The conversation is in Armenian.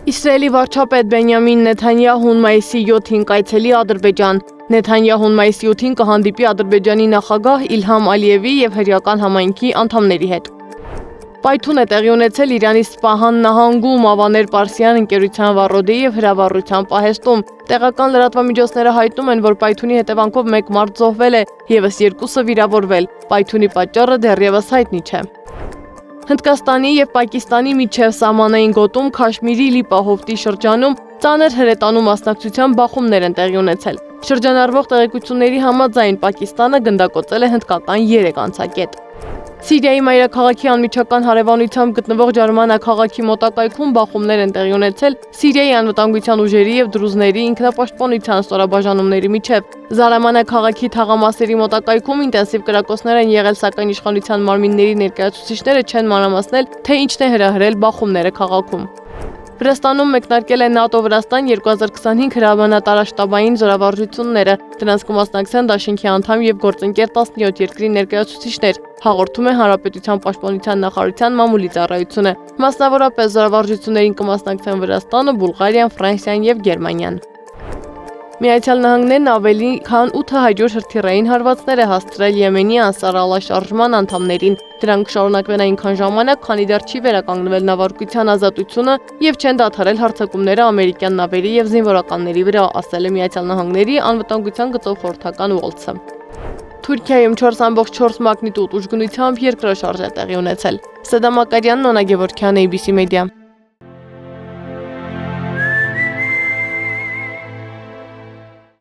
Իսրայելի վարչապետ Բենյամին Նեթանյահուն մայիսի 7-ին կայցելի Ադրբեջան։ Նեթանյահուն մայիսի 8-ին կհանդիպի Ադրբեջանի նախագահ Իլհամ Ալիևի եւ հրեական համայնքի անդամների հետ։ Պայթուն է տեղի ունեցել Իրանի Սպահան նահանգում Ավաներ Պարսյան ընկերության վառոդի եւ հրավառության պահեստում։ Տեղական լրատվամիջոցները հայտնում են, որ պայթունի հետևանքով 1 մարդ զոհվել է, եւս 2-ը վիրավորվել։ Պայթունի պատճառը դեռևս հայտնի չէ։ Հնդկաստանի եւ Պակիստանի միջև սահմանային գոտում Քաշմիրի Լիպահովտի շրջանում ծանր հրետանու մասնակցությամբ բախումներ են տեղի ունեցել։ Շրջանառվող տեղեկությունների համաձայն Պակիստանը գնդակոծել է հնդկական 3 անցակետ։ Սիրիայի մայրաքաղաքի անմիջական հարևանությամբ գտնվող Ջարմանա քաղաքի մոտակայքում բախումներ են տեղի ունեցել Սիրիայի անվտանգության ուժերի եւ դրուզների ինքնապաշտպանության ստորաբաժանումների միջև։ Զարամանա քաղաքի թաղամասերի մոտակայքում ինտենսիվ կրակոցներ են եղել, սակայն իշխանության մարմինների ներկայացուցիչները չեն մանրամասնել, թե ինչն է հրահրել բախումները քաղաքում։ Վրաստանում մեկնարկել է ՆԱՏՕ-Վրաստան 2025 հրամանատարաշտաբային զորավարժությունները։ Դրանց կմասնակցեն դաշինքի անդամ եւ գործընկեր 17 երկրի ներկայացուցիչներ, հաղորդում է Հանրապետության պաշտպանության նախարարության մամուլի ծառայությունը։ Մասնավորապես զորավարժություններին կմասնակցեն Վրաստանը, Բուլղարիան, Ֆրանսիան եւ Գերմանիան։ Միացյալ Նահանգներն ավելի քան 800 հրթիռային հարվածներ է հասցրել Եմենի Անսար Ալլա անդամներին։ Դրանք կշարունակվեն այնքան ժամանակ, քանի դեռ չի վերականգնվել նավարկության ազատությունը եւ չեն դադարել հարձակումները ամերիկյան նավերի եւ զինվորականների վրա, ասել է Միացյալ Նահանգների անվտանգության գծով խորհրդական Ուոլցը։ Թուրքիայում 4.4 մագնիտուդ ուժգնությամբ երկրաշարժ է տեղի ունեցել։ Սեդա Մակարյանն, Նոնա Գևորգյան, ABC Media։